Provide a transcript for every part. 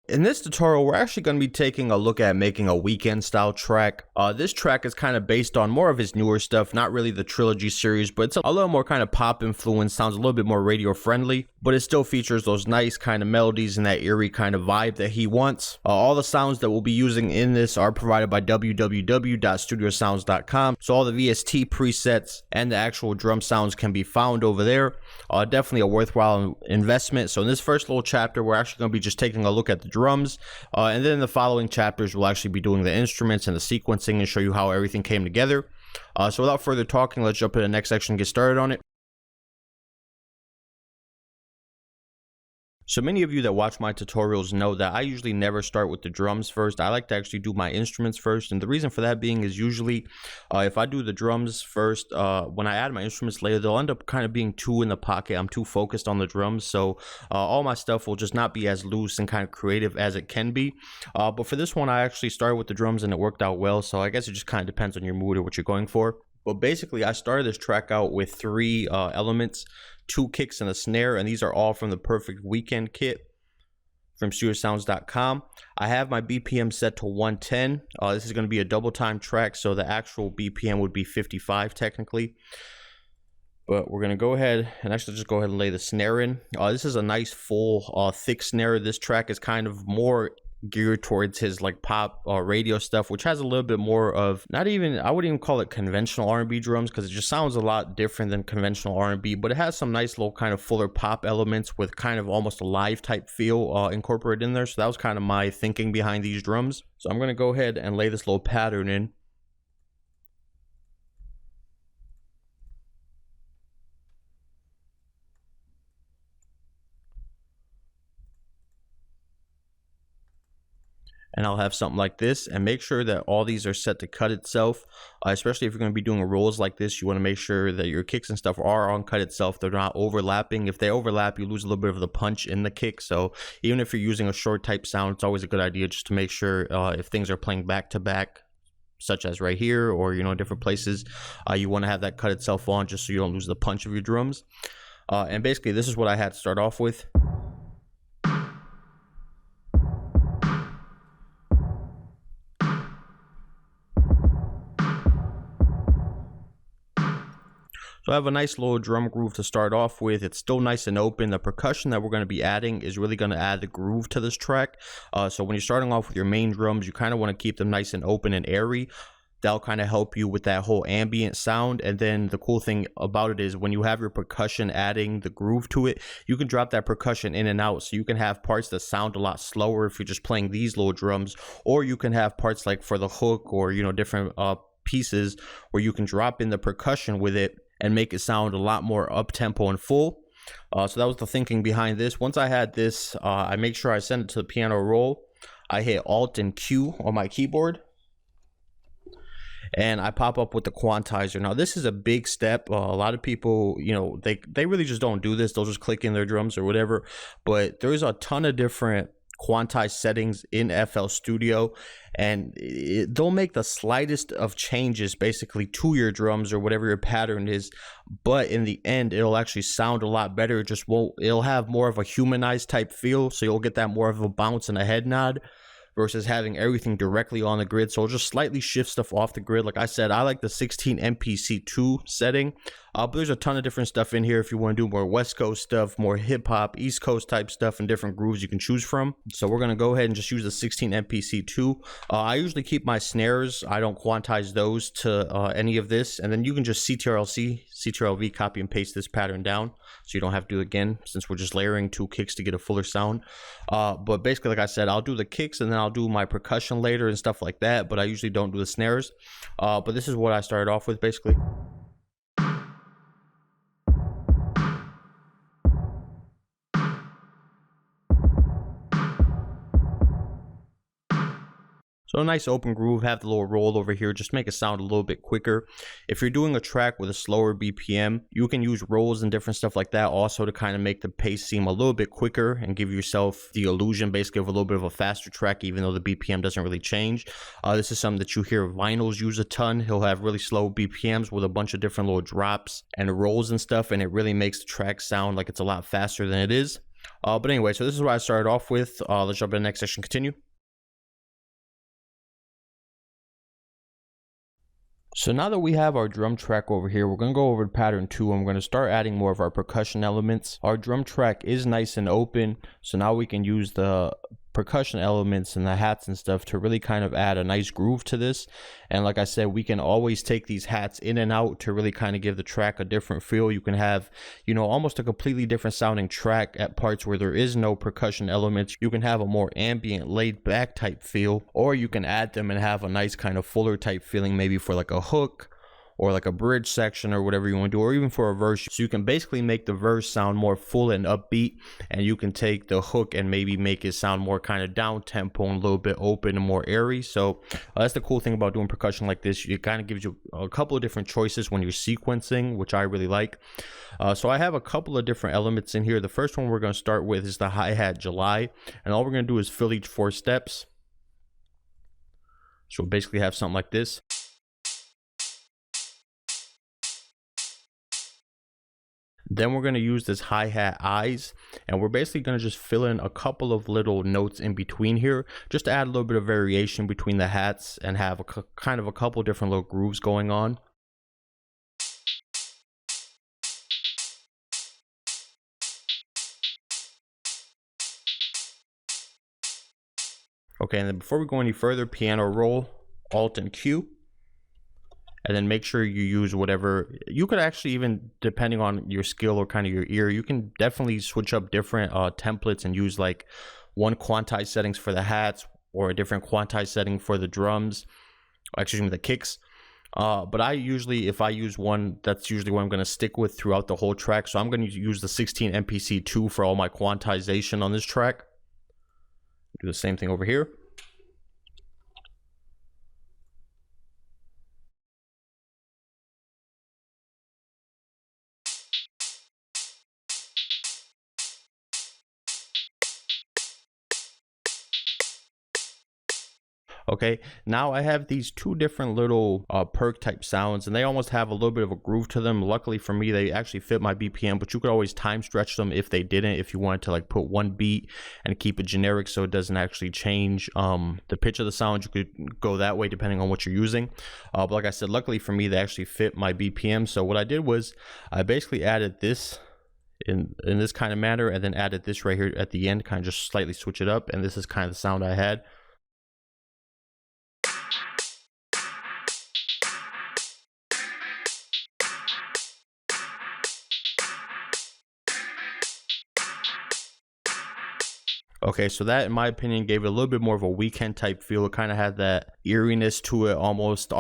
In this tutorial, we're actually going to be taking a look at making a Weeknd style track. This track is kind of based on more of his newer stuff, not really the trilogy series, but it's a little more kind of pop influence, sounds a little bit more radio friendly, but it still features those nice kind of melodies and that eerie kind of vibe that he wants. All the sounds that we'll be using in this are provided by www.studiosounds.com, so all the VST presets and the actual drum sounds can be found over there. Definitely a worthwhile investment. So in this first little chapter, we're actually going to be just taking a look at the drums, and then in the following chapters we'll actually be doing the instruments and the sequencing and show you how everything came together. So without further talking, let's jump into the next section and get started on it. So many of you that watch my tutorials know that I usually never start with the drums first. I like to actually do my instruments first, and the reason for that being is usually if I do the drums first, when I add my instruments later, they'll end up kind of being too in the pocket. I'm too focused on the drums, so all my stuff will just not be as loose and kind of creative as it can be. But for this one, I actually started with the drums and it worked out well, so I guess it just kind of depends on your mood or what you're going for. But basically, I started this track out with three elements, 2 kicks and a snare, and these are all from the Perfect Weeknd kit from studiosounds.com. I have my BPM set to 110. This is going to be a double time track, so the actual BPM would be 55 technically. But we're going to go ahead and actually just go ahead and lay the snare in. This is a nice full thick snare. This track is kind of more geared towards his like pop radio stuff, which has a little bit more of, not even, I wouldn't even call it conventional R&B drums, because it just sounds a lot different than conventional R&B, but it has some nice little kind of fuller pop elements with kind of almost a live type feel incorporated in there. So that was kind of my thinking behind these drums. So I'm going to go ahead and lay this little pattern in. And I'll have something like this, and make sure that all these are set to cut itself, especially if you're going to be doing rolls like this. You want to make sure that your kicks and stuff are on cut itself, they're not overlapping. If they overlap, you lose a little bit of the punch in the kick. So even if you're using a short type sound, it's always a good idea just to make sure if things are playing back to back, such as right here or different places, you want to have that cut itself on just so you don't lose the punch of your drums. And basically this is what I had to start off with. So I have a nice little drum groove to start off with. It's still nice and open. The percussion that we're going to be adding is really going to add the groove to this track. So when you're starting off with your main drums, you kind of want to keep them nice and open and airy. That'll kind of help you with that whole ambient sound. And then the cool thing about it is when you have your percussion adding the groove to it, you can drop that percussion in and out. So you can have parts that sound a lot slower if you're just playing these little drums, or you can have parts like for the hook or different pieces where you can drop in the percussion with it and make it sound a lot more up-tempo and full. So that was the thinking behind this. Once I had this, I make sure I send it to the piano roll. I hit Alt and Q on my keyboard, and I pop up with the quantizer. Now this is a big step. A lot of people, they really just don't do this. They'll just click in their drums or whatever. But there's a ton of different quantize settings in FL Studio, and they'll make the slightest of changes basically to your drums or whatever your pattern is, but in the end it'll actually sound a lot better. It'll have more of a humanized type feel, so you'll get that more of a bounce and a head nod versus having everything directly on the grid. So it'll just slightly shift stuff off the grid. Like I said, I like the 16 MPC2 setting, but there's a ton of different stuff in here if you want to do more West Coast stuff, more hip hop, East Coast type stuff, and different grooves you can choose from. So we're going to go ahead and just use the 16 MPC2. I usually keep my snares, I don't quantize those to any of this, and then you can just CTRL-V, copy and paste this pattern down, so you don't have to do it again, since we're just layering 2 kicks to get a fuller sound. But basically, like I said, I'll do the kicks and then I'll do my percussion later and stuff like that, but I usually don't do the snares. But this is what I started off with basically. So a nice open groove, have the little roll over here, just make it sound a little bit quicker. If you're doing a track with a slower BPM, you can use rolls and different stuff like that also to kind of make the pace seem a little bit quicker and give yourself the illusion basically of a little bit of a faster track, even though the BPM doesn't really change. This is something that you hear vinyls use a ton. He'll have really slow BPMs with a bunch of different little drops and rolls and stuff, and it really makes the track sound like it's a lot faster than it is. But anyway, so this is what I started off with. Let's jump in the next section, continue. So now that we have our drum track over here, we're going to go over to pattern 2 and we're going to start adding more of our percussion elements. Our drum track is nice and open, so now we can use the percussion elements and the hats and stuff to really kind of add a nice groove to this. And like I said, we can always take these hats in and out to really kind of give the track a different feel. You can have, you know, almost a completely different sounding track at parts where there is no percussion elements. You can have a more ambient, laid back type feel, or you can add them and have a nice kind of fuller type feeling, maybe for like a hook or like a bridge section or whatever you want to do, or even for a verse. So you can basically make the verse sound more full and upbeat, and you can take the hook and maybe make it sound more kind of down tempo and a little bit open and more airy. So that's the cool thing about doing percussion like this. It kind of gives you a couple of different choices when you're sequencing, which I really like. So I have a couple of different elements in here. The first one we're going to start with is the hi-hat July, and all we're going to do is fill each 4 steps. So we'll basically have something like this. Then we're going to use this hi-hat eyes, and we're basically going to just fill in a couple of little notes in between here, just to add a little bit of variation between the hats and have a kind of a couple different little grooves going on. Okay, and then before we go any further, piano roll, Alt and Q. And then make sure you use whatever, you could actually, even depending on your skill or kind of your ear, you can definitely switch up different templates and use like one quantize settings for the hats or a different quantize setting for the drums, or excuse me, the kicks. But I usually, if I use one, that's usually what I'm going to stick with throughout the whole track. So I'm going to use the 16 MPC2 for all my quantization on this track. Do the same thing over here. Okay, now I have these 2 different little perk type sounds, and they almost have a little bit of a groove to them. Luckily for me, they actually fit my BPM, but you could always time stretch them if they didn't, if you wanted to like put one beat and keep it generic so it doesn't actually change the pitch of the sound. You could go that way depending on what you're using. But like I said, luckily for me, they actually fit my BPM. So what I did was I basically added this in this kind of manner, and then added this right here at the end, kind of just slightly switch it up, and this is kind of the sound I had. Okay, so that, in my opinion, gave it a little bit more of a Weeknd type feel. It kind of had that eeriness to it, almost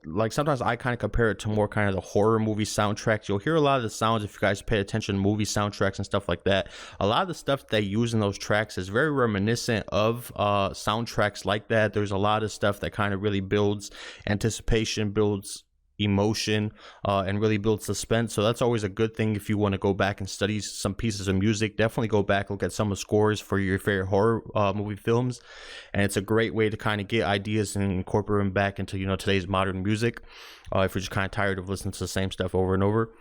like, sometimes I kind of compare it to more kind of the horror movie soundtracks. You'll hear a lot of the sounds, if you guys pay attention to movie soundtracks and stuff like that. A lot of the stuff they use in those tracks is very reminiscent of soundtracks like that. There's a lot of stuff that kind of really builds anticipation, builds emotion, and really build suspense. So that's always a good thing if you want to go back and study some pieces of music. Definitely go back, look at some of the scores for your favorite horror movie films, and it's a great way to kind of get ideas and incorporate them back into, you know, today's modern music, if you're just kind of tired of listening to the same stuff over and over.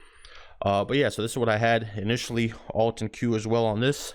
But yeah, so this is what I had initially. Alt and Q as well on this.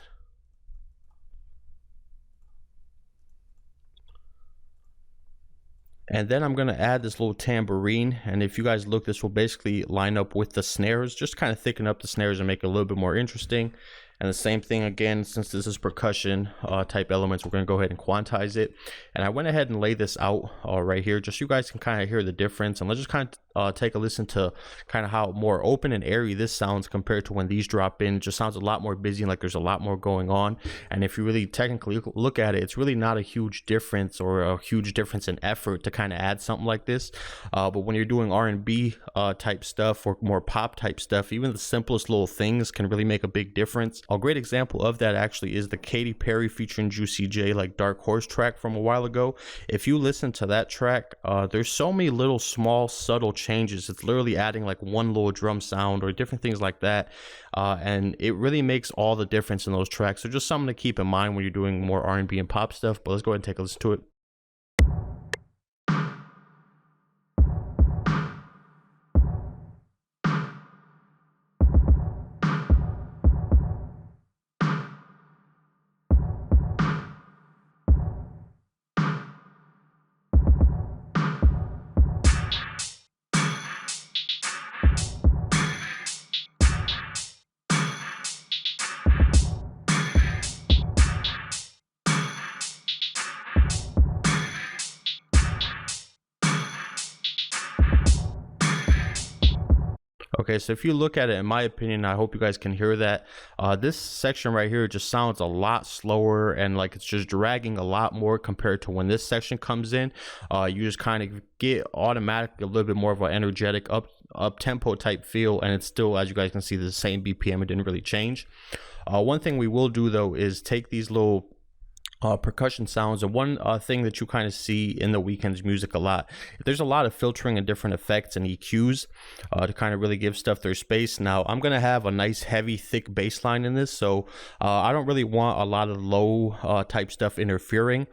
And then I'm going to add this little tambourine, and if you guys look, this will basically line up with the snares, just kind of thicken up the snares and make it a little bit more interesting. And the same thing again, since this is percussion type elements, we're going to go ahead and quantize it. And I went ahead and laid this out right here, just so you guys can kind of hear the difference. And let's just kind of take a listen to kind of how more open and airy this sounds compared to when these drop in. It just sounds a lot more busy and like there's a lot more going on. And if you really technically look at it, it's really not a huge difference or a huge difference in effort to kind of add something like this. But when you're doing R&B type stuff or more pop type stuff, even the simplest little things can really make a big difference. A great example of that actually is the Katy Perry featuring Juicy J, like Dark Horse track from a while ago. If you listen to that track, there's so many little small subtle changes. It's literally adding like one little drum sound or different things like that, and it really makes all the difference in those tracks. So just something to keep in mind when you're doing more R&B and pop stuff. But let's go ahead and take a listen to it. Okay, so if you look at it, in my opinion, I hope you guys can hear that. This section right here just sounds a lot slower and like it's just dragging a lot more compared to when this section comes in. You just kind of get automatically a little bit more of an energetic up tempo type feel, and it's still, as you guys can see, the same BPM. It didn't really change. One thing we will do though is take these little percussion sounds, and one thing that you kind of see in the Weeknd's music a lot, there's a lot of filtering and different effects and EQs to kind of really give stuff their space. Now I'm gonna have a nice heavy thick bass line in this, so I don't really want a lot of low type stuff interfering,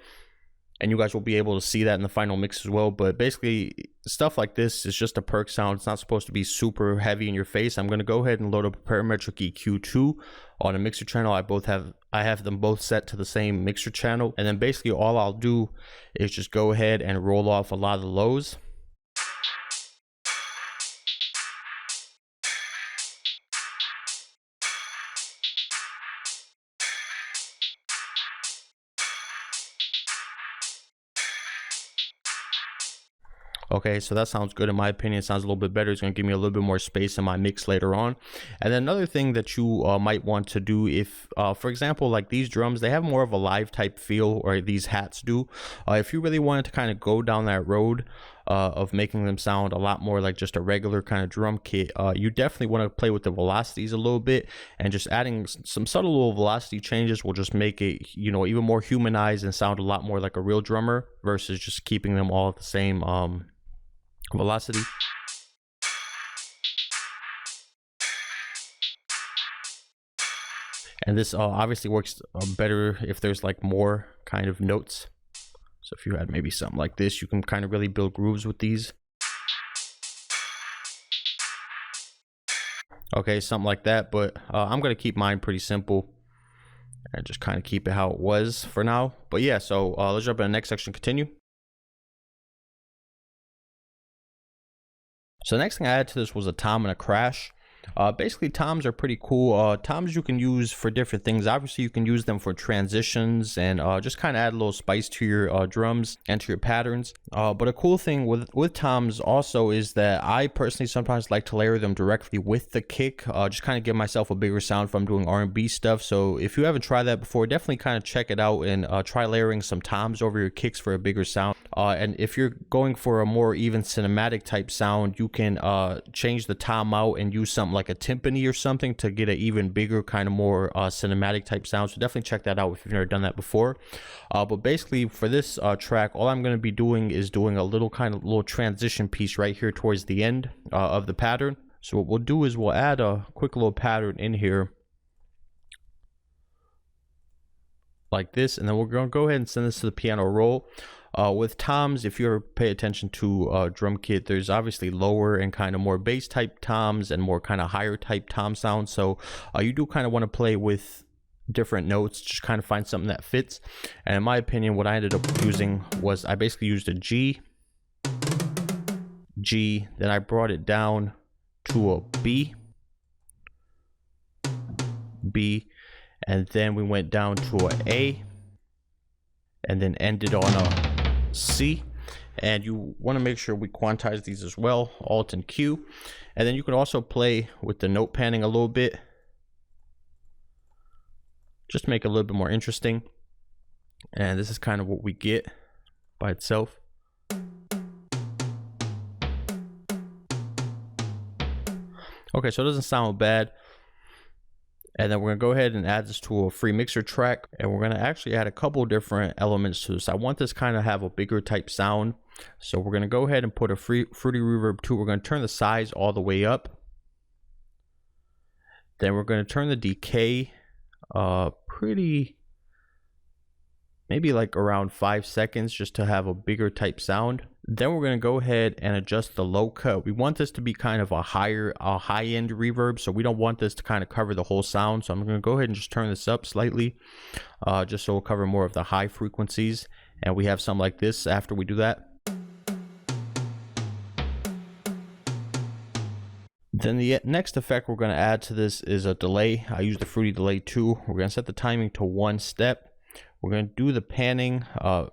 and you guys will be able to see that in the final mix as well. But basically stuff like this is just a perk sound. It's not supposed to be super heavy in your face. I'm going to go ahead and load up a Parametric EQ2 on a mixer channel. I have them both set to the same mixer channel, and then basically all I'll do is just go ahead and roll off a lot of the lows. Okay, so that sounds good in my opinion. It sounds a little bit better. It's going to give me a little bit more space in my mix later on. And then another thing that you might want to do, if for example, like these drums, they have more of a live type feel, or these hats do. If you really wanted to kind of go down that road of making them sound a lot more like just a regular kind of drum kit, you definitely want to play with the velocities a little bit, and just adding some subtle little velocity changes will just make it, you know, even more humanized and sound a lot more like a real drummer versus just keeping them all at the same velocity. And this obviously works better if there's like more kind of notes. So if you had maybe something like this, you can kind of really build grooves with these. Okay, something like that, but I'm going to keep mine pretty simple and just kind of keep it how it was for now. But yeah, so let's jump in the next section, continue. So the next thing I added to this was a tom and a crash. Basically, toms are pretty cool. Toms you can use for different things. Obviously, you can use them for transitions and just kind of add a little spice to your drums and to your patterns. But a cool thing with toms also is that I personally sometimes like to layer them directly with the kick. Just kind of give myself a bigger sound if I'm doing R&B stuff. So if you haven't tried that before, definitely kind of check it out and try layering some toms over your kicks for a bigger sound. And if you're going for a more even cinematic type sound, you can change the tom out and use something like a timpani or something to get an even bigger kind of more cinematic type sound. So definitely check that out if you've never done that before. But basically for this track, all I'm going to be doing is doing a little kind of little transition piece right here towards the end of the pattern. So what we'll do is we'll add a quick little pattern in here like this, and then we're going to go ahead and send this to the piano roll. With toms, if you ever pay attention to drum kit, there's obviously lower and kind of more bass type toms and more kind of higher type tom sounds. So you do kind of want to play with different notes, just kind of find something that fits. And in my opinion, what I ended up using was I basically used a G, then I brought it down to a B, and then we went down to an A, and then ended on a C. And you want to make sure we quantize these as well, Alt and Q. And then you can also play with the note panning a little bit, just to make it a little bit more interesting. And this is kind of what we get by itself. Okay, so it doesn't sound bad. And then we're going to go ahead and add this to a free mixer track, and we're going to actually add a couple different elements to this. I want this kind of have a bigger type sound, so we're going to go ahead and put a fruity reverb too. We're going to turn the size all the way up. Then we're going to turn the decay maybe like around 5 seconds, just to have a bigger type sound. Then we're going to go ahead and adjust the low cut. We want this to be kind of a high end reverb, so we don't want this to kind of cover the whole sound. So I'm going to go ahead and just turn this up slightly, just so we'll cover more of the high frequencies. And we have something like this after we do that. Then the next effect we're going to add to this is a delay. I use the Fruity Delay 2. We're going to set the timing to 1 step. We're going to do the panning,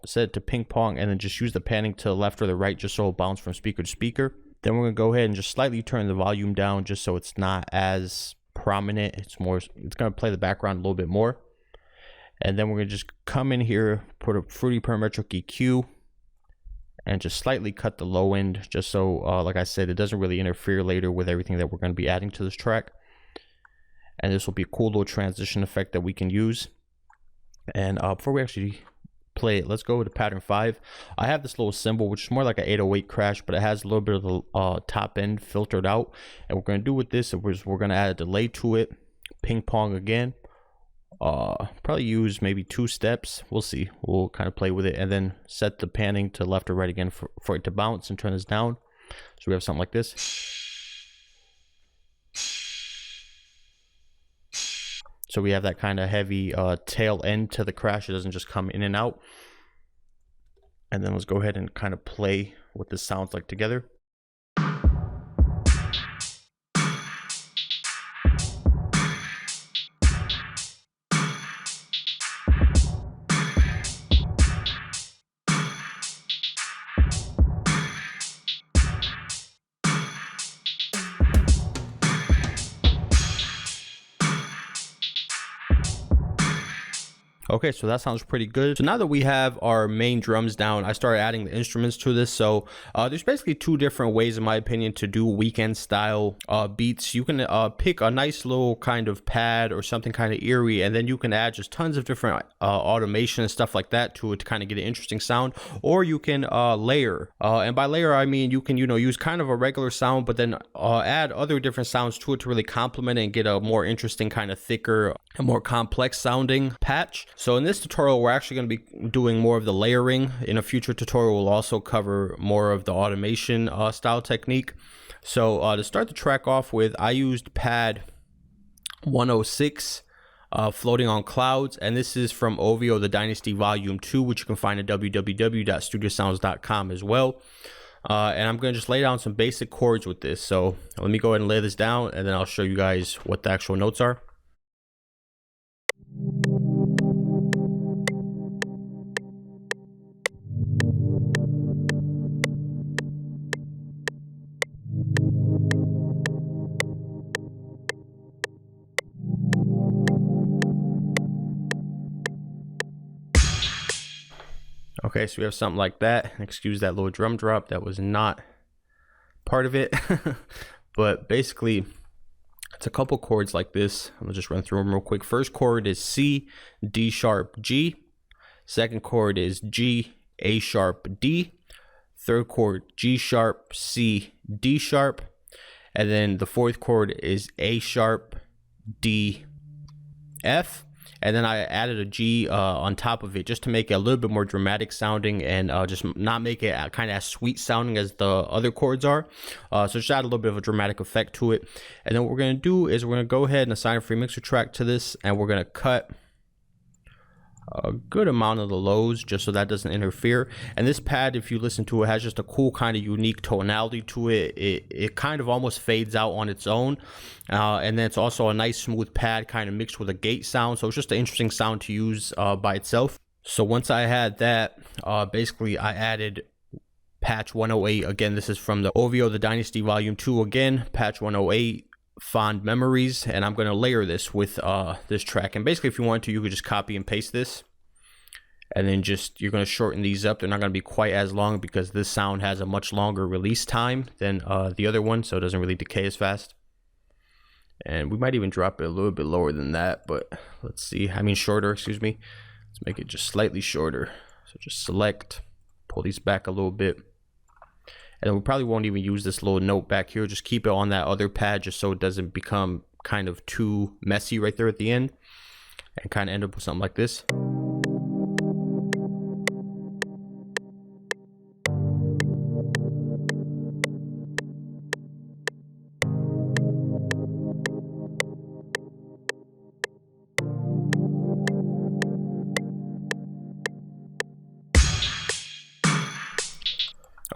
set it to ping pong, and then just use the panning to the left or the right just so it'll bounce from speaker to speaker. Then we're gonna go ahead and just slightly turn the volume down just so it's not as prominent. It's gonna play the background a little bit more. And then we're gonna just come in here, put a Fruity Parametric EQ, and just slightly cut the low end just so, like I said, it doesn't really interfere later with everything that we're gonna be adding to this track. And this will be a cool little transition effect that we can use. And before we actually play it, let's go to pattern 5. I have this little cymbal, which is more like an 808 crash, but it has a little bit of the top end filtered out. And what we're going to do with this is we're going to add a delay to it, ping pong again, probably use maybe 2 steps. We'll see. We'll kind of play with it, and then set the panning to left or right again for it to bounce, and turn this down. So we have something like this. So we have that kind of heavy tail end to the crash. It doesn't just come in and out. And then let's go ahead and kind of play what this sounds like together. Okay, so that sounds pretty good. So now that we have our main drums down, I started adding the instruments to this. So there's basically 2 different ways, in my opinion, to do Weeknd style beats. You can pick a nice little kind of pad or something kind of eerie, and then you can add just tons of different automation and stuff like that to it to kind of get an interesting sound. Or you can layer, and by layer I mean you can use kind of a regular sound, but then add other different sounds to it to really complement it and get a more interesting, kind of thicker and more complex sounding patch. So in this tutorial, we're actually going to be doing more of the layering. In a future tutorial, we'll also cover more of the automation style technique. So to start the track off with, I used pad 106, Floating on Clouds, and this is from OVO The Dynasty Volume 2, which you can find at www.studiosounds.com as well. And I'm going to just lay down some basic chords with this. So let me go ahead and lay this down, and then I'll show you guys what the actual notes are. Okay, so we have something like that. Excuse that little drum drop. That was not part of it. But basically, it's a couple chords like this. I'm gonna just run through them real quick. First chord is C, D sharp, G. Second chord is G, A sharp, D. Third chord, G sharp, C, D sharp. And then the fourth chord is A sharp, D, F. And then I added a G on top of it just to make it a little bit more dramatic sounding, and just not make it kind of as sweet sounding as the other chords are. So just add a little bit of a dramatic effect to it. And then what we're going to do is we're going to go ahead and assign a free mixer track to this, and we're going to cut a good amount of the lows just so that doesn't interfere. And this pad, if you listen to it, has just a cool kind of unique tonality to it. It kind of almost fades out on its own, and then it's also a nice smooth pad kind of mixed with a gate sound, so it's just an interesting sound to use by itself. So once I had that, basically I added patch 108. Again, this is from the OVO The Dynasty Volume 2, again patch 108, Fond Memories, and I'm going to layer this with this track. And basically, if you want to, you could just copy and paste this, and then you're going to shorten these up. They're not going to be quite as long because this sound has a much longer release time than the other one, so it doesn't really decay as fast. And we might even drop it a little bit lower than that, but let's see. I mean shorter, excuse me. Let's make it just slightly shorter. So just select, pull these back a little bit. And we probably won't even use this little note back here. Just keep it on that other pad just so it doesn't become kind of too messy right there at the end, and kind of end up with something like this.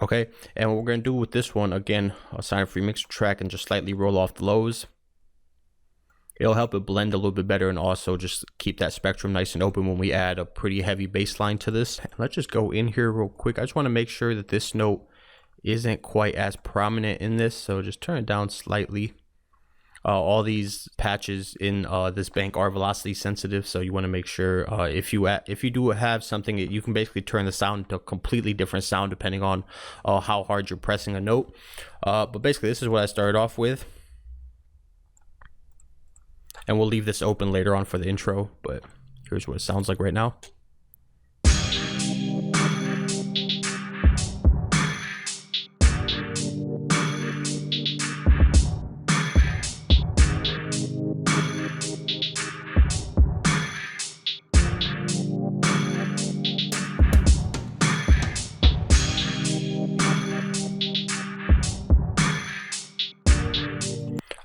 Okay, and what we're going to do with this one, again, assign a free mixer track and just slightly roll off the lows. It'll help it blend a little bit better, and also just keep that spectrum nice and open when we add a pretty heavy bass line to this. Let's just go in here real quick. I just want to make sure that this note isn't quite as prominent in this, so just turn it down slightly. All these patches in this bank are velocity sensitive, so you want to make sure if you do have something, you can basically turn the sound to a completely different sound depending on how hard you're pressing a note. But basically, this is what I started off with, and we'll leave this open later on for the intro. But here's what it sounds like right now.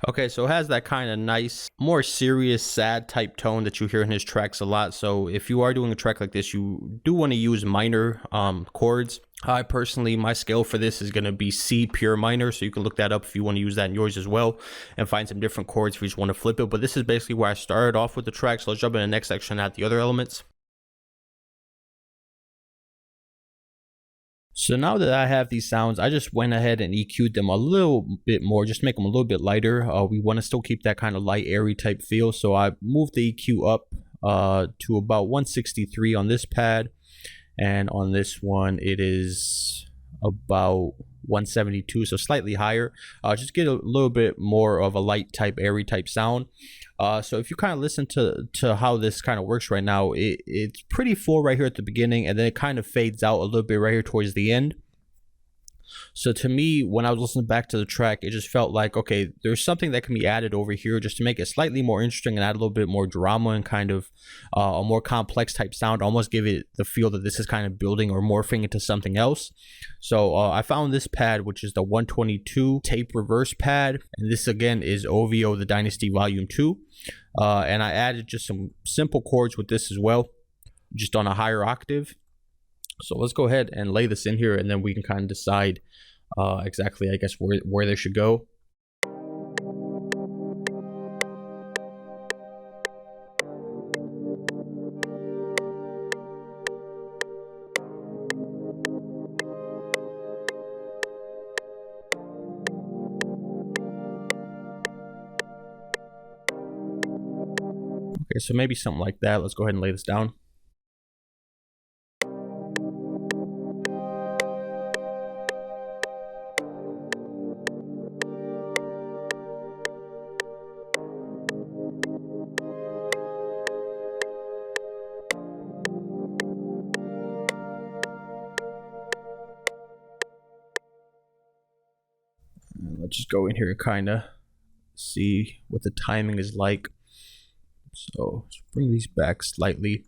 Okay, so it has that kind of nice, more serious, sad type tone that you hear in his tracks a lot. So if you are doing a track like this, you do want to use minor chords. I personally, my scale for this is going to be C pure minor, so you can look that up if you want to use that in yours as well and find some different chords if you just want to flip it. But this is basically where I started off with the track, so let's jump in the next section at the other elements. So now that I have these sounds, I just went ahead and EQ'd them a little bit more, just to make them a little bit lighter. We want to still keep that kind of light, airy type feel. So I moved the EQ up to about 163 on this pad. And on this one, it is about 172, so slightly higher. Just get a little bit more of a light type, airy type sound. So if you kind of listen to how this kind of works right now, it's pretty full right here at the beginning, and then it kind of fades out a little bit right here towards the end. So to me, when I was listening back to the track, it just felt like, okay, there's something that can be added over here just to make it slightly more interesting and add a little bit more drama and kind of a more complex type sound, almost give it the feel that this is kind of building or morphing into something else. So I found this pad, which is the 122 tape reverse pad, and this again is OVO The Dynasty Volume 2. And I added just some simple chords with this as well, just on a higher octave. So let's go ahead and lay this in here, and then we can kind of decide exactly, I guess, where they should go. Okay, so maybe something like that. Let's go ahead and lay this down. Let's just go in here and kind of see what the timing is like. So let's bring these back slightly.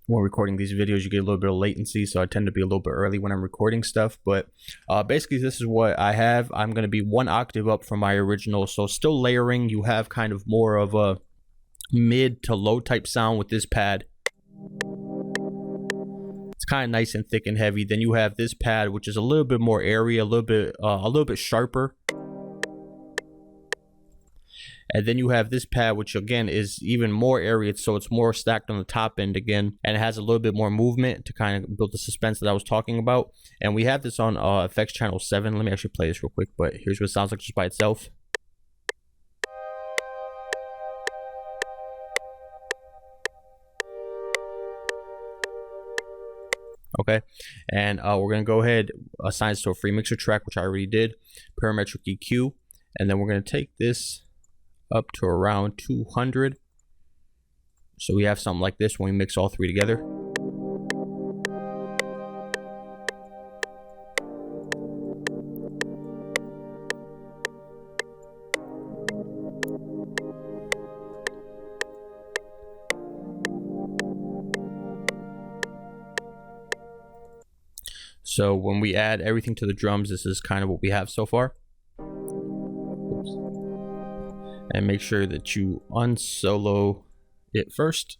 When recording these videos, you get a little bit of latency, so I tend to be a little bit early when I'm recording stuff. But basically, this is what I have. I'm going to be 1 octave up from my original, so still layering. You have kind of more of a mid to low type sound with this pad. It's kind of nice and thick and heavy. Then you have this pad, which is a little bit more airy, a little bit sharper. And then you have this pad, which again is even more airy, so it's more stacked on the top end again, and it has a little bit more movement to kind of build the suspense that I was talking about. And we have this on effects channel 7. Let me actually play this real quick, but here's what it sounds like just by itself. Okay, and we're gonna go ahead, assign this to a free mixer track, which I already did, parametric EQ, and then we're gonna take this up to around 200. So we have something like this when we mix all 3 together. So when we add everything to the drums, this is kind of what we have so far. Oops. And make sure that you unsolo it first.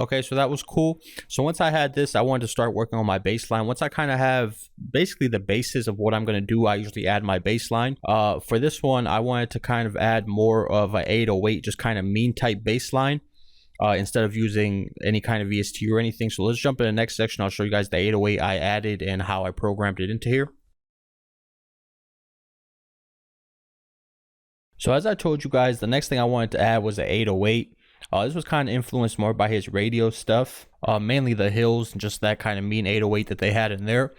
Okay, so that was cool. So once I had this, I wanted to start working on my bass line. Once I kind of have basically the basis of what I'm going to do, I usually add my bass line. For this one, I wanted to kind of add more of an 808, just kind of mean type bass line, instead of using any kind of VST or anything. So let's jump in the next section. I'll show you guys the 808 I added and how I programmed it into here. So as I told you guys, the next thing I wanted to add was an 808. This was kind of influenced more by his radio stuff, mainly the hills and just that kind of mean 808 that they had in there.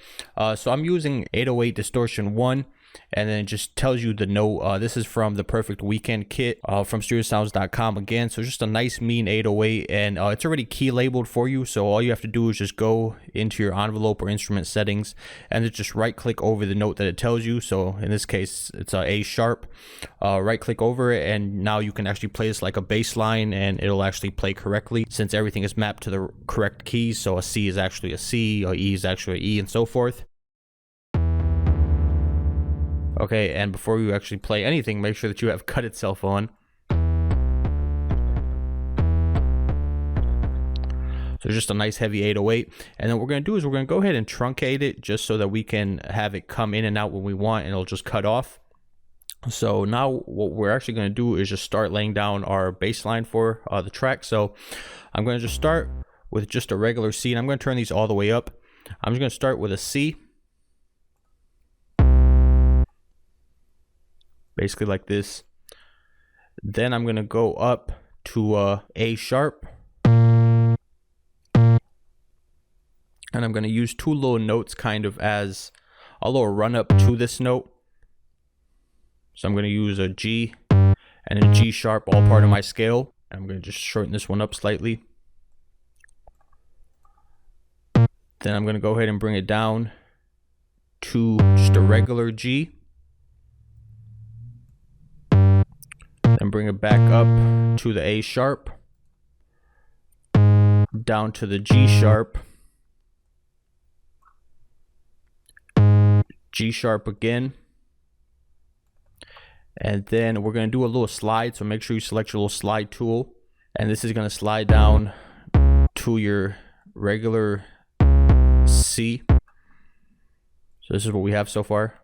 So I'm using 808 distortion 1, and then it just tells you the note. This is from the Perfect Weeknd kit from StudioSounds.com again. So just a nice mean 808, and it's already key labeled for you. So all you have to do is just go into your envelope or instrument settings and just right click over the note that it tells you. So in this case, it's a A sharp. Right click over it, and now you can actually play this like a bass line, and it'll actually play correctly since everything is mapped to the correct keys. So a C is actually a C, a E is actually an E, and so forth. Okay, and before you actually play anything, make sure that you have cut itself on. So just a nice heavy 808. And then what we're going to do is we're going to go ahead and truncate it just so that we can have it come in and out when we want, and it'll just cut off. So now what we're actually going to do is just start laying down our bass line for the track. So I'm going to just start with just a regular C, and I'm going to turn these all the way up. I'm just going to start with a C. Basically like this. Then I'm going to go up to A sharp. And I'm going to use two little notes kind of as a little run up to this note. So I'm going to use a G and a G sharp, all part of my scale. And I'm going to just shorten this one up slightly. Then I'm going to go ahead and bring it down to just a regular G. Then bring it back up to the A sharp, down to the G sharp, G sharp again, and then we're going to do a little slide. So make sure you select your little slide tool, and this is going to slide down to your regular C. So this is what we have so far.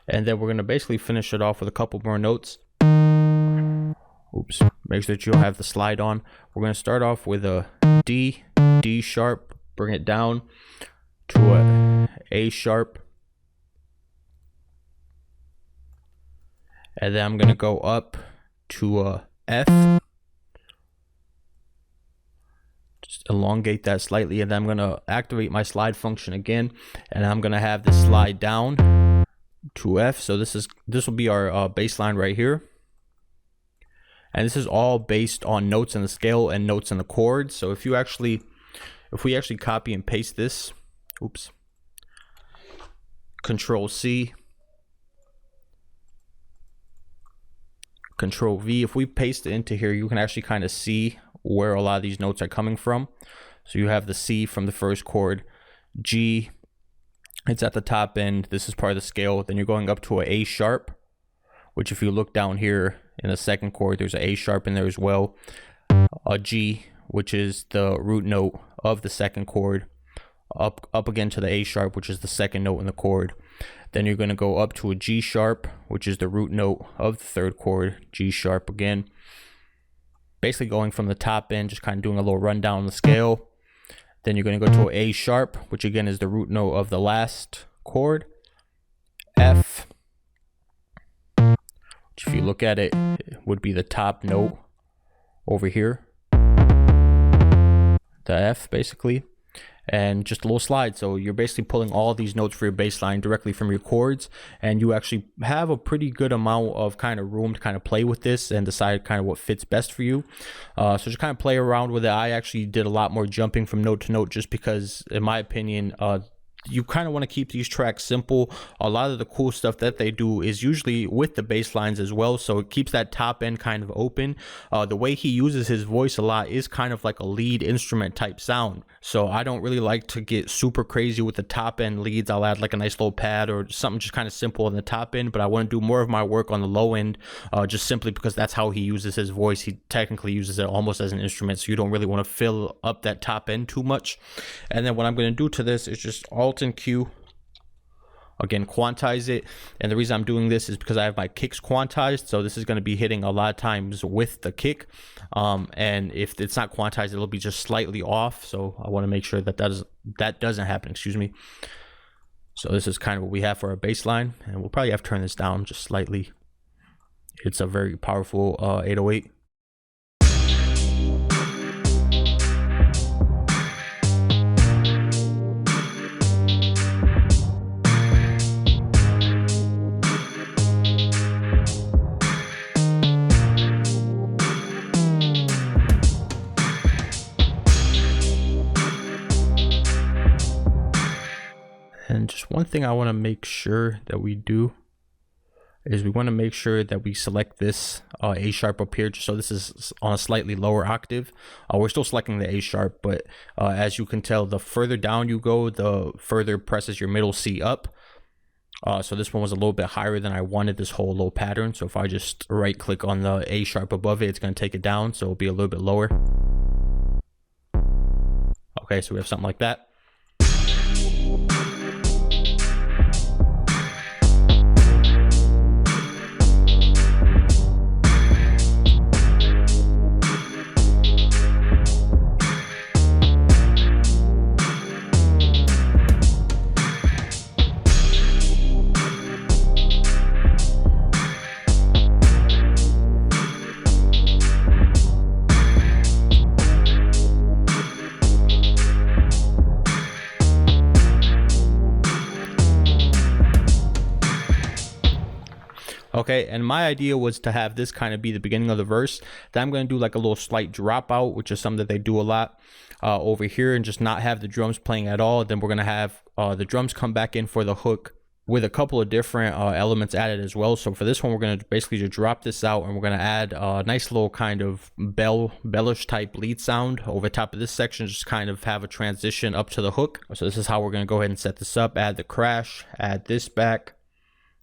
And then we're going to basically finish it off with a couple more notes. Oops, make sure that you'll have the slide on. We're going to start off with a D, D sharp, bring it down to a A sharp. And then I'm going to go up to a F. Just elongate that slightly, and then I'm going to activate my slide function again, and I'm going to have this slide down to F. So this will be our bass line right here, and this is all based on notes in the scale and notes in the chords. So if we actually copy and paste this, oops, Control C, Control V, if we paste it into here, you can actually kind of see where a lot of these notes are coming from. So you have the C from the first chord, G, it's at the top end, this is part of the scale. Then you're going up to an A sharp, which if you look down here in the second chord, there's an A sharp in there as well. A G, which is the root note of the second chord, up again to the A sharp, which is the second note in the chord. Then you're going to go up to a G sharp, which is the root note of the third chord, G sharp again. Basically going from the top end, just kind of doing a little rundown on the scale. Then you're going to go to an A sharp, which again is the root note of the last chord. F, which if you look at it, it would be the top note over here. The F basically. And just a little slide. So you're basically pulling all these notes for your bass line directly from your chords, and you actually have a pretty good amount of kind of room to kind of play with this and decide kind of what fits best for you. So just kind of play around with it. I actually did a lot more jumping from note to note just because, in my opinion, you kind of want to keep these tracks simple. A lot of the cool stuff that they do is usually with the bass lines as well, so it keeps that top end kind of open. The way he uses his voice a lot is kind of like a lead instrument type sound, so I don't really like to get super crazy with the top end leads. I'll add like a nice little pad or something just kind of simple on the top end, but I want to do more of my work on the low end, just simply because that's how he uses his voice. He technically uses it almost as an instrument, so you don't really want to fill up that top end too much. And then what I'm going to do to this is just Alt and Q, again quantize it. And the reason I'm doing this is because I have my kicks quantized, so this is going to be hitting a lot of times with the kick, and if it's not quantized, it'll be just slightly off, so I want to make sure that that doesn't happen, excuse me. So this is kind of what we have for our bass line, and we'll probably have to turn this down just slightly. It's a very powerful 808. And just one thing I want to make sure that we do is we want to make sure that we select this A sharp up here, just so this is on a slightly lower octave. We're still selecting the A sharp, but as you can tell, the further down you go, the further presses your middle C up. So this one was a little bit higher than I wanted this whole low pattern. So if I just right click on the A sharp above it, it's going to take it down, so it'll be a little bit lower. Okay, so we have something like that. Okay, and my idea was to have this kind of be the beginning of the verse. Then I'm going to do like a little slight dropout, which is something that they do a lot over here, and just not have the drums playing at all. Then we're going to have the drums come back in for the hook with a couple of different elements added as well. So for this one, we're going to basically just drop this out, and we're going to add a nice little kind of bellish type lead sound over top of this section, just kind of have a transition up to the hook. So this is how we're going to go ahead and set this up. Add the crash, add this back.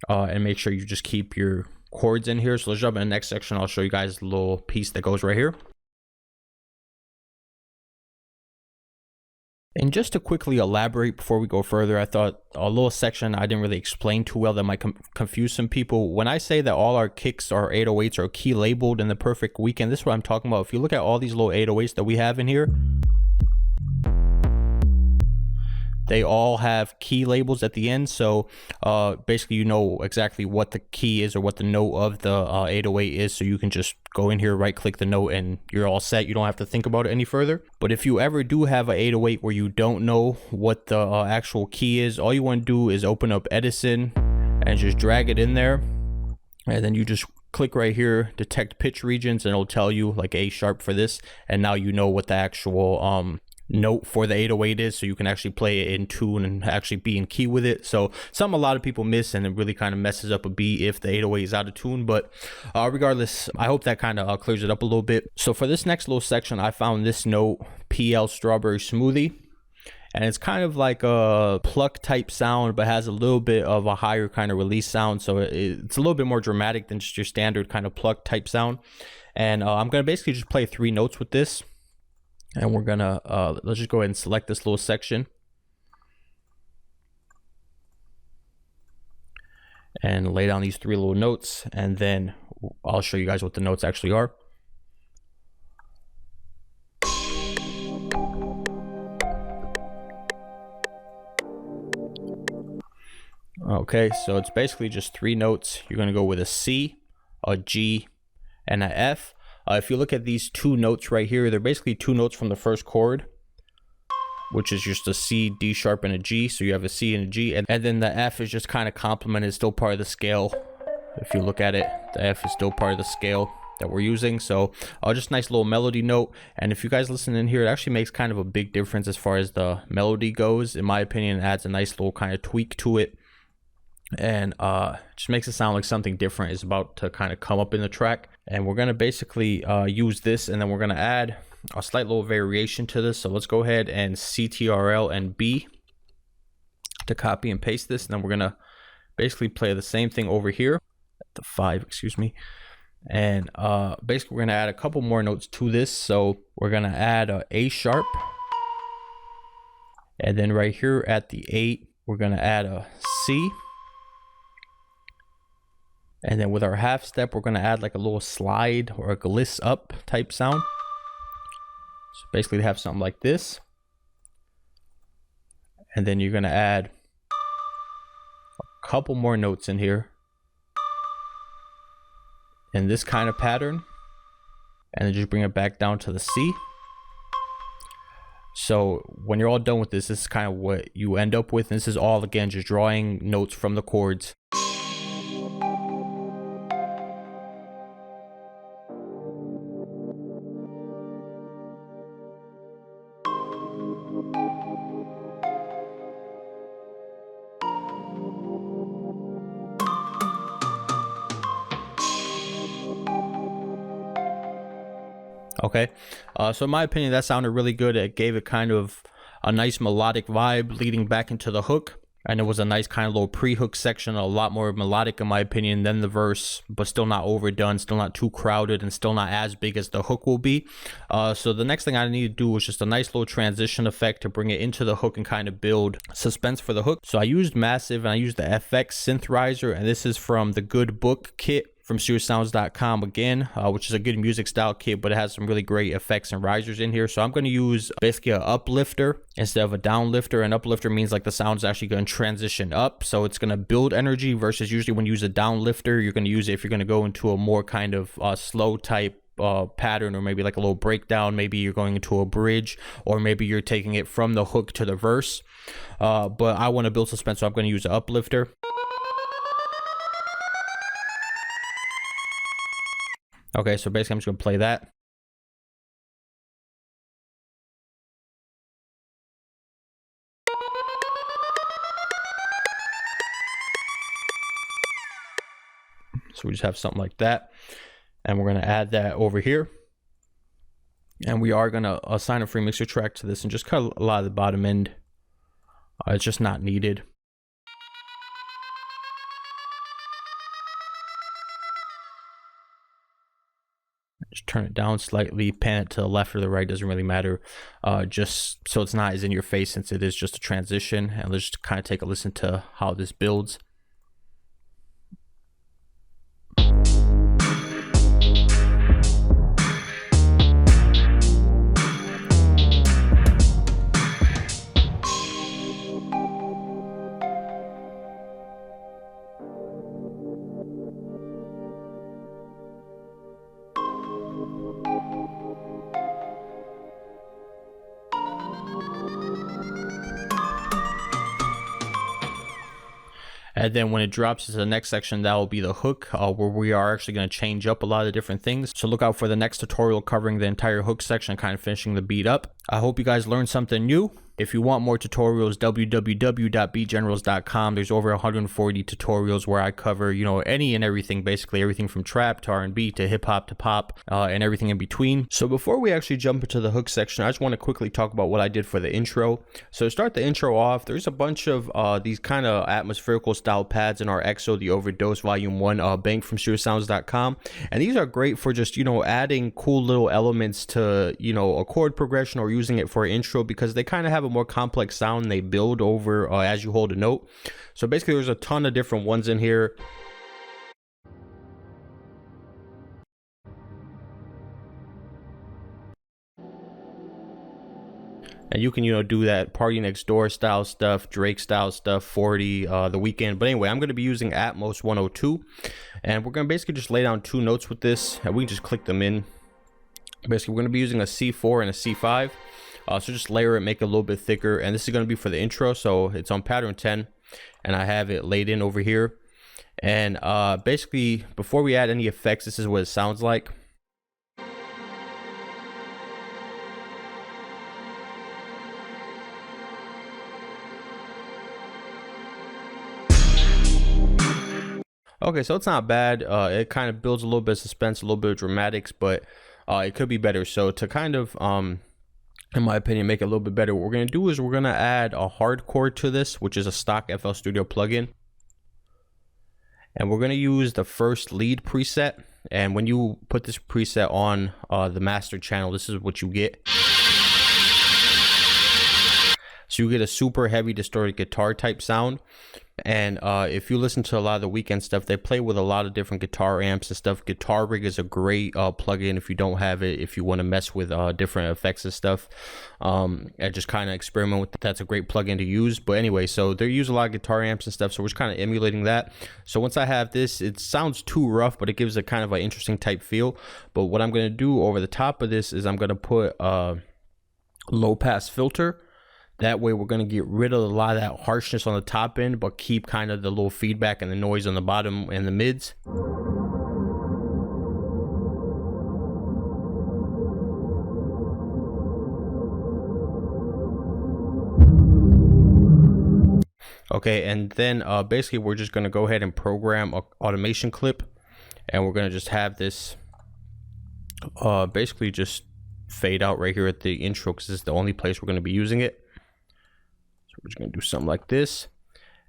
And make sure you just keep your chords in here. So let's jump in the next section. I'll show you guys the little piece that goes right here. And just to quickly elaborate before we go further, I thought a little section I didn't really explain too well that might confuse some people. When I say that all our kicks, our 808s are key labeled in the Perfect Weeknd, this is what I'm talking about. If you look at all these little 808s that we have in here, they all have key labels at the end, so basically you know exactly what the key is or what the note of the 808 is, so you can just go in here, right click the note, and you're all set. You don't have to think about it any further. But if you ever do have an 808 where you don't know what the actual key is, all you want to do is open up Edison and just drag it in there, and then you just click right here, detect pitch regions, and it'll tell you like A sharp for this, and now you know what the actual note for the 808 is, so you can actually play it in tune and actually be in key with it. So something a lot of people miss, and it really kind of messes up a beat if the 808 is out of tune. But regardless, I hope that kind of clears it up a little bit. So for this next little section, I found this note, PL Strawberry Smoothie, and it's kind of like a Pluck type sound, but has a little bit of a higher kind of release sound, so it's a little bit more dramatic than just your standard kind of Pluck type sound. And I'm gonna basically just play 3 notes with this. And we're gonna let's just go ahead and select this little section and lay down these 3 little notes, and then I'll show you guys what the notes actually are. Okay, so it's basically just 3 notes. You're gonna go with a C, a G, and a F. If you look at these 2 notes right here, they're basically 2 notes from the first chord, which is just a C, D sharp, and a G. So you have a C and a G, and then the F is just kind of complemented, still part of the scale. If you look at it, the F is still part of the scale. that we're using. So just a nice little melody note. And if you guys listen in here, it actually makes kind of a big difference as far as the melody goes. In my opinion, it adds a nice little kind of tweak to it, and just makes it sound like something different is about to kind of come up in the track. And we're going to basically use this, and then we're going to add a slight little variation to this. So let's go ahead and CTRL and B to copy and paste this, and then we're going to basically play the same thing over here at the 5, excuse me. And basically we're going to add a couple more notes to this. So we're going to add a A sharp, and then right here at the 8 we're going to add a C. And then with our half step, we're going to add like a little slide or a gliss up type sound. So basically they have something like this. And then you're going to add a couple more notes in here in this kind of pattern. And then just bring it back down to the C. So when you're all done with this, this is kind of what you end up with. And this is all, again, just drawing notes from the chords. Okay, so in my opinion, that sounded really good. It gave it kind of a nice melodic vibe leading back into the hook. And it was a nice kind of little pre-hook section, a lot more melodic in my opinion than the verse, but still not overdone, still not too crowded, and still not as big as the hook will be. So the next thing I need to do was just a nice little transition effect to bring it into the hook and kind of build suspense for the hook. So I used Massive, and I used the FX synth riser, and this is from the Good Book kit from SeriouSounds.com again, which is a good music style kit, but it has some really great effects and risers in here. So I'm going to use basically an uplifter instead of a downlifter. An uplifter means like the sound's actually going to transition up, so it's going to build energy, versus usually when you use a downlifter, you're going to use it if you're going to go into a more kind of slow type pattern, or maybe like a little breakdown. Maybe you're going into a bridge, or maybe you're taking it from the hook to the verse. But I want to build suspense, so I'm going to use an uplifter. Okay, so basically I'm just going to play that. So we just have something like that. And we're going to add that over here. And we are going to assign a free mixer track to this and just cut a lot of the bottom end. It's just not needed. Just turn it down slightly, pan it to the left or the right, doesn't really matter, just so it's not as in your face, since it is just a transition. And let's just kind of take a listen to how this builds. And then when it drops to the next section, that will be the hook, where we are actually going to change up a lot of different things. So look out for the next tutorial covering the entire hook section, kind of finishing the beat up. I hope you guys learned something new. If you want more tutorials, www.beatgenerals.com. There's over 140 tutorials where I cover, you know, any and everything, basically everything from trap to R&B to hip hop to pop, and everything in between. So before we actually jump into the hook section, I just want to quickly talk about what I did for the intro. So to start the intro off, there's a bunch of these kind of atmospherical style pads in our EXO, the Overdose Volume 1 bank from SeriouSounds.com. And these are great for just, you know, adding cool little elements to, you know, a chord progression, or using it for an intro, because they kind of have a more complex sound they build over as you hold a note. So basically there's a ton of different ones in here. And you can, you know, do that Party Next Door style stuff, Drake style stuff, 40, the Weeknd. But anyway, I'm going to be using Atmos 102, and we're going to basically just lay down two notes with this, and we can just click them in. Basically, we're going to be using a C4 and a C5. So just layer it, make it a little bit thicker. And this is going to be for the intro. So it's on pattern 10, and I have it laid in over here. And basically, before we add any effects, this is what it sounds like. Okay, so it's not bad. It kind of builds a little bit of suspense, a little bit of dramatics, but it could be better. So to kind of in my opinion, make it a little bit better, what we're going to do is we're going to add a hard chord to this, which is a stock FL Studio plugin. And we're going to use the first lead preset. And when you put this preset on the master channel, this is what you get. So you get a super heavy distorted guitar type sound. And if you listen to a lot of the Weeknd stuff, they play with a lot of different guitar amps and stuff. Guitar Rig is a great plugin if you don't have it, if you want to mess with different effects and stuff, and just kind of experiment with it. That's a great plugin to use. But anyway, so they use a lot of guitar amps and stuff, so we're just kind of emulating that. So once I have this, it sounds too rough, but it gives a kind of an interesting type feel. But what I'm going to do over the top of this is I'm going to put a low pass filter. That way we're going to get rid of a lot of that harshness on the top end, but keep kind of the little feedback and the noise on the bottom and the mids. Okay, and then basically we're just going to go ahead and program an automation clip, and we're going to just have this basically just fade out right here at the intro, because this is the only place we're going to be using it. So we're just going to do something like this,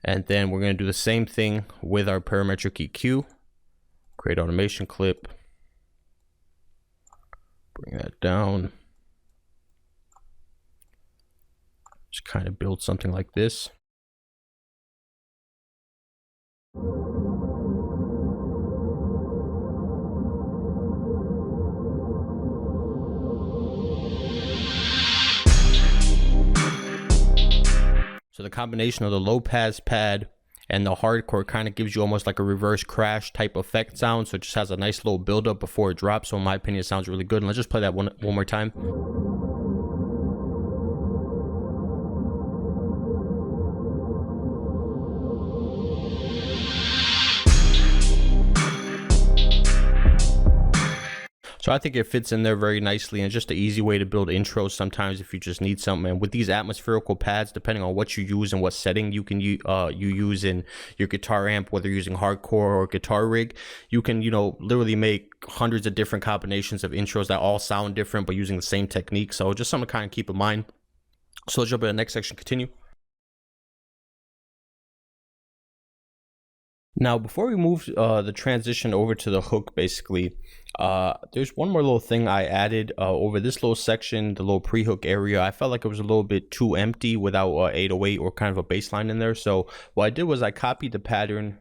and then we're going to do the same thing with our parametric EQ. Create automation clip, bring that down, just kind of build something like this. So the combination of the low pass pad and the hardcore kind of gives you almost like a reverse crash type effect sound. So it just has a nice little build up before it drops. So in my opinion, it sounds really good. And let's just play that one more time. So I think it fits in there very nicely, and just an easy way to build intros sometimes if you just need something. And with these atmospherical pads, depending on what you use and what setting you can you use in your guitar amp, whether you're using hardcore or guitar rig, you can, you know, literally make hundreds of different combinations of intros that all sound different but using the same technique. So just something to kind of keep in mind. So let's jump into the next section, continue. Now, before we move the transition over to the hook, basically, there's one more little thing I added over this little section, the little pre-hook area. I felt like it was a little bit too empty without 808 or kind of a bass line in there. So what I did was I copied the pattern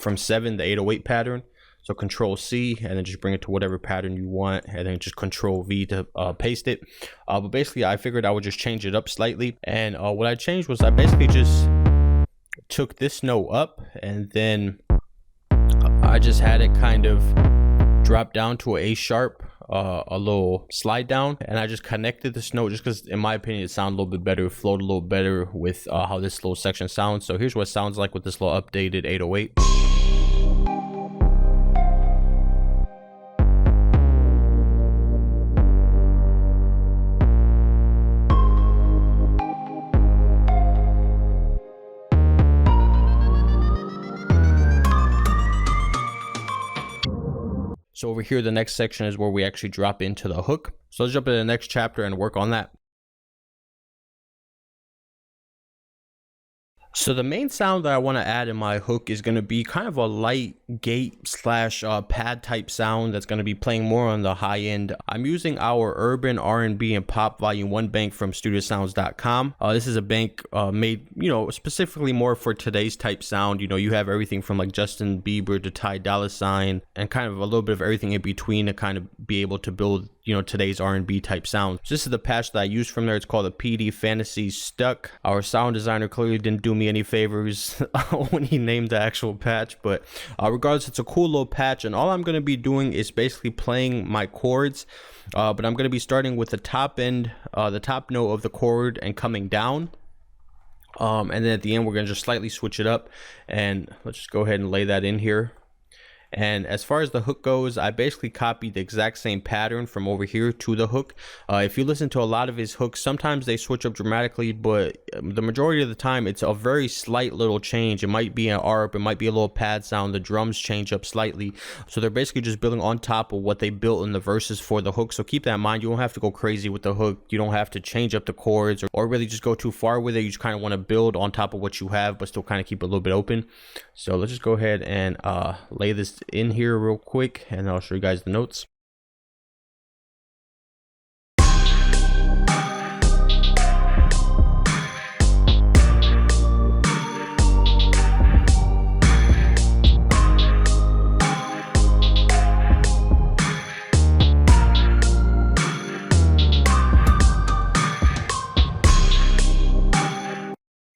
from 7, the 808 pattern. So Control C, and then just bring it to whatever pattern you want, and then just Control V to paste it. But basically, I figured I would just change it up slightly. And what I changed was I basically just took this note up, and then I just had it kind of drop down to an A sharp, a little slide down, and I just connected this note just because in my opinion it sounded a little bit better, it flowed a little better with how this little section sounds. So here's what it sounds like with this little updated 808. So over here, the next section is where we actually drop into the hook. So let's jump into the next chapter and work on that. So the main sound that I want to add in my hook is going to be kind of a light gate slash pad type sound that's going to be playing more on the high end. I'm using our urban R&B and pop volume 1 bank from studiosounds.com. This is a bank made, you know, specifically more for today's type sound. You know, you have everything from like Justin Bieber to Ty Dolla $ign and kind of a little bit of everything in between to kind of be able to build, you know, today's R&B type sound. So this is the patch that I used from there. It's called the PD Fantasy Stuck. Our sound designer clearly didn't do me any favors when he named the actual patch, but regardless, it's a cool little patch, and all I'm going to be doing is basically playing my chords, but I'm going to be starting with the top end, the top note of the chord, and coming down, and then at the end we're going to just slightly switch it up. And let's just go ahead and lay that in here. And as far as the hook goes, I basically copied the exact same pattern from over here to the hook. If you listen to a lot of his hooks, sometimes they switch up dramatically, but the majority of the time it's a very slight little change. It might be an ARP, it might be a little pad sound, the drums change up slightly. So they're basically just building on top of what they built in the verses for the hook. So keep that in mind. You don't have to go crazy with the hook. You don't have to change up the chords or really just go too far with it. You just kind of want to build on top of what you have, but still kind of keep it a little bit open. So let's just go ahead and lay this in here real quick, and I'll show you guys the notes.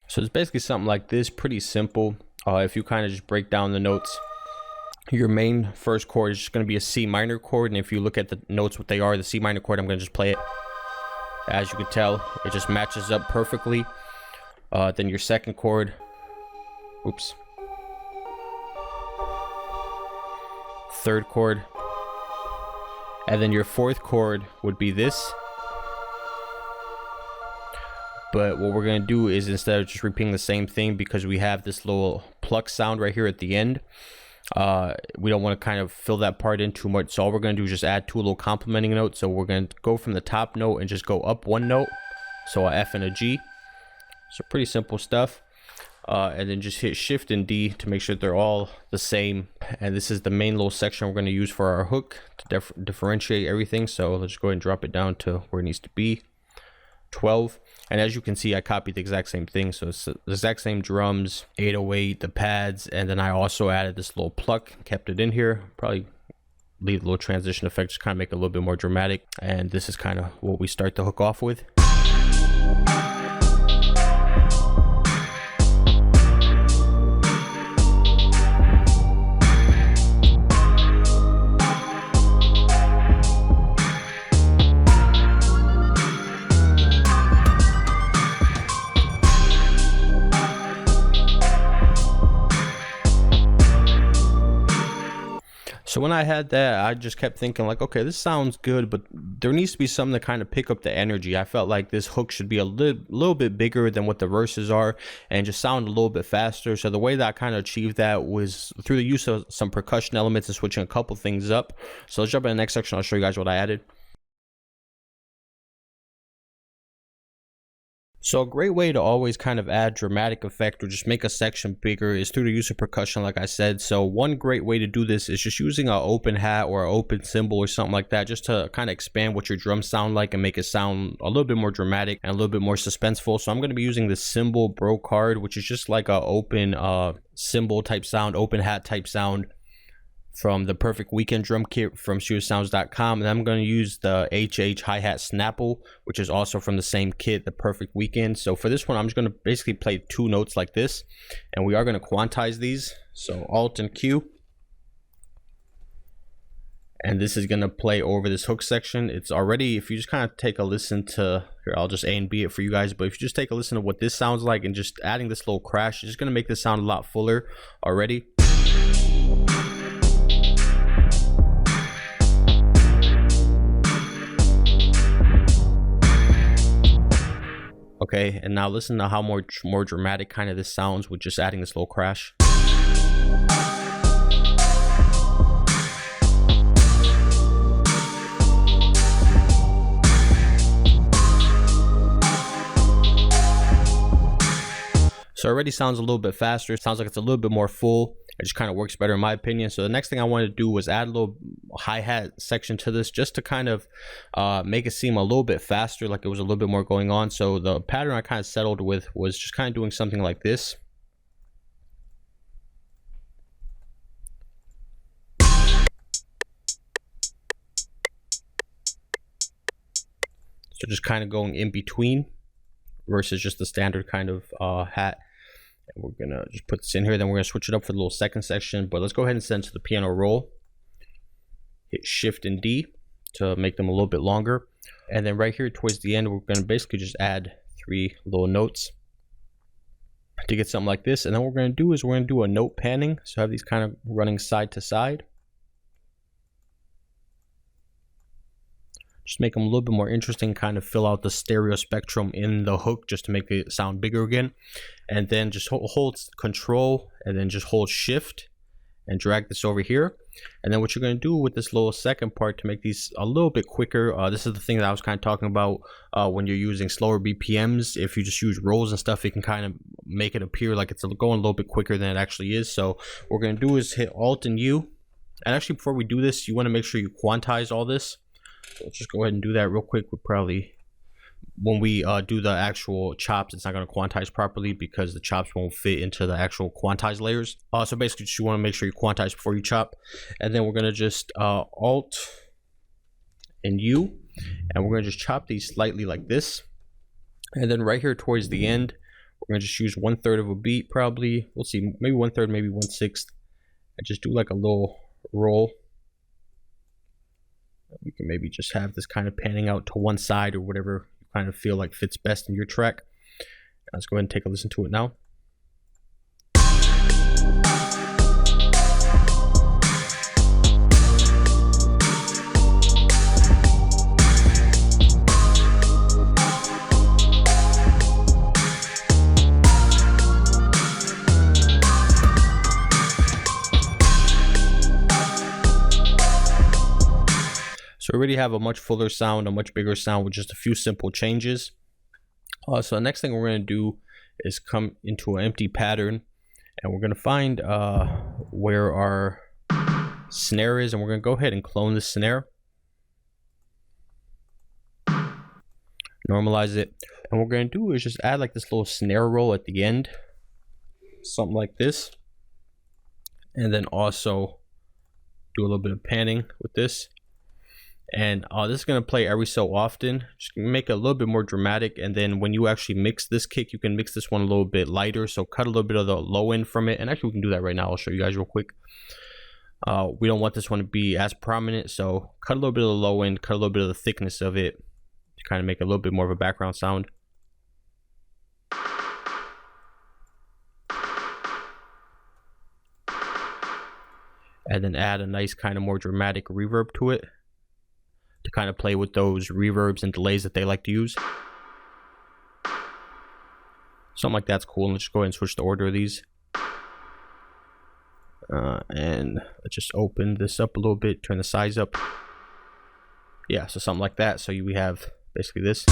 So it's basically something like this, pretty simple. If you kind of just break down the notes, your main first chord is just going to be a C minor chord, and if you look at the notes what they are, the C minor chord, I'm going to just play it. As you can tell, it just matches up perfectly. Then your second chord, oops, third chord, and then your fourth chord would be this. But what we're going to do is, instead of just repeating the same thing, because we have this little pluck sound right here at the end, we don't want to kind of fill that part in too much. So all we're going to do is just add two little complementing notes. So we're going to go from the top note and just go up one note, so a F and a G. So pretty simple stuff. And then just hit Shift and D to make sure they're all the same. And this is the main little section we're going to use for our hook to differentiate everything. So let's just go ahead and drop it down to where it needs to be, 12. And as you can see, I copied the exact same thing. So it's the exact same drums, 808, the pads, and then I also added this little pluck, kept it in here. Probably leave a little transition effect, just kind of make it a little bit more dramatic. And this is kind of what we start the hook off with. So when I had that, I just kept thinking like, okay, this sounds good, but there needs to be something to kind of pick up the energy. I felt like this hook should be a little bit bigger than what the verses are and just sound a little bit faster. So the way that I kind of achieved that was through the use of some percussion elements and switching a couple things up. So let's jump in the next section. I'll show you guys what I added. So a great way to always kind of add dramatic effect or just make a section bigger is through the use of percussion, like I said. So one great way to do this is just using an open hat or an open cymbal or something like that, just to kind of expand what your drums sound like and make it sound a little bit more dramatic and a little bit more suspenseful. So I'm going to be using the Cymbal Brocard, which is just like a open cymbal type sound, open hat type sound, from the Perfect Weeknd drum kit from shootersounds.com. And I'm going to use the HH hi-hat Snapple, which is also from the same kit, the Perfect Weeknd. So for this one, I'm just going to basically play two notes like this, and we are going to quantize these. So Alt and Q, and this is going to play over this hook section. It's already, if you just kind of take a listen to, here, I'll just A and B it for you guys, but if you just take a listen to what this sounds like and just adding this little crash, it's just going to make this sound a lot fuller already. Okay, and now listen to how more dramatic kind of this sounds with just adding this little crash. So it already sounds a little bit faster. It sounds like it's a little bit more full. It just kind of works better in my opinion. So the next thing I wanted to do was add a little hi-hat section to this, just to kind of make it seem a little bit faster, like it was a little bit more going on. So the pattern I kind of settled with was just kind of doing something like this. So just kind of going in between versus just the standard kind of hat. And we're gonna just put this in here, then we're gonna switch it up for the little second section. But let's go ahead and send to the piano roll. Hit Shift and D to make them a little bit longer. And then right here towards the end, we're gonna basically just add 3 little notes to get something like this. And then what we're going to do is we're going to do a note panning. So have these kind of running side to side. Just make them a little bit more interesting, kind of fill out the stereo spectrum in the hook just to make it sound bigger again. And then just hold Control and then just hold Shift and drag this over here. And then what you're going to do with this little second part to make these a little bit quicker, this is the thing that I was kind of talking about when you're using slower BPMs. If you just use rolls and stuff, it can kind of make it appear like it's going a little bit quicker than it actually is. So what we're going to do is hit Alt and U. And actually, before we do this, you want to make sure you quantize all this. So let's just go ahead and do that real quick. We'll probably, when we do the actual chops, it's not going to quantize properly because the chops won't fit into the actual quantize layers. So basically, just you want to make sure you quantize before you chop. And then we're going to just Alt and U, and we're going to just chop these slightly like this. And then right here towards the end, we're going to just use 1/3 of a beat, probably. We'll see, maybe 1/3, maybe 1/6, and just do like a little roll. We can maybe just have this kind of panning out to one side or whatever you kind of feel like fits best in your track. Let's go ahead and take a listen to it now. So we already have a much fuller sound, a much bigger sound with just a few simple changes. So the next thing we're going to do is come into an empty pattern, and we're going to find where our snare is, and we're going to go ahead and clone the snare. Normalize it. And what we're going to do is just add like this little snare roll at the end. Something like this. And then also do a little bit of panning with this. And this is going to play every so often. Just make it a little bit more dramatic, and then when you actually mix this kick, you can mix this one a little bit lighter, so cut a little bit of the low end from it. And actually we can do that right now. I'll show you guys real quick. We don't want this one to be as prominent, so cut a little bit of the low end, cut a little bit of the thickness of it to kind of make it a little bit more of a background sound. And then add a nice kind of more dramatic reverb to it, to kind of play with those reverbs and delays that they like to use. Something like that's cool. Let's just go ahead and switch the order of these. And let's just open this up a little bit, turn the size up. Yeah, so something like that. So we have basically this.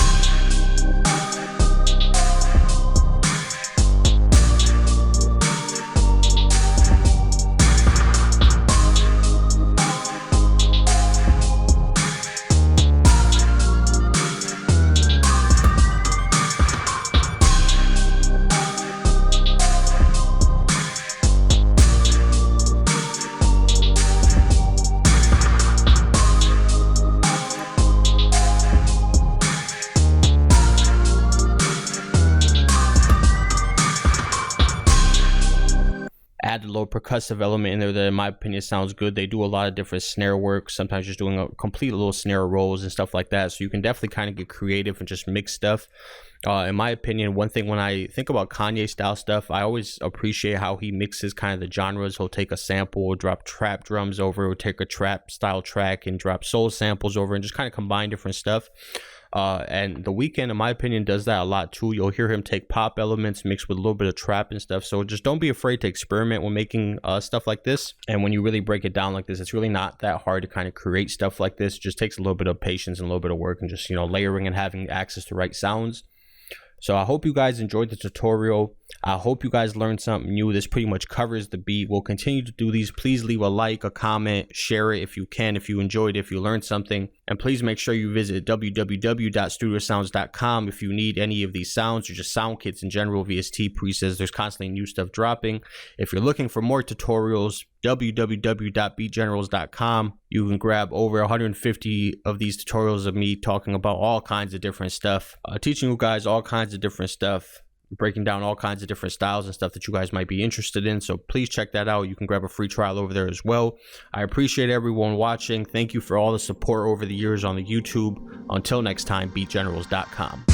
Add a little percussive element in there that in my opinion sounds good. They do a lot of different snare work, sometimes just doing a complete little snare rolls and stuff like that, so you can definitely kind of get creative and just mix stuff. In my opinion, one thing when I think about Kanye style stuff, I always appreciate how he mixes kind of the genres. He'll take a sample, drop trap drums over, or take a trap style track and drop soul samples over, and just kind of combine different stuff. And the Weeknd, in my opinion, does that a lot too. You'll hear him take pop elements mixed with a little bit of trap and stuff. So just don't be afraid to experiment when making stuff like this. And when you really break it down like this, it's really not that hard to kind of create stuff like this. It just takes a little bit of patience and a little bit of work, and just, you know, layering and having access to right sounds. So I hope you guys enjoyed the tutorial. I hope you guys learned something new. This pretty much covers the beat. We'll continue to do these. Please leave a like, a comment, share it if you can, if you enjoyed it, if you learned something. And please make sure you visit www.studiosounds.com if you need any of these sounds or just sound kits in general, VST presets. There's constantly new stuff dropping. If you're looking for more tutorials, www.beatgenerals.com. You can grab over 150 of these tutorials of me talking about all kinds of different stuff, teaching you guys all kinds of different stuff, breaking down all kinds of different styles and stuff that you guys might be interested in. So please check that out. You can grab a free trial over there as well. I appreciate everyone watching. Thank you for all the support over the years on the YouTube. Until next time, beatgenerals.com.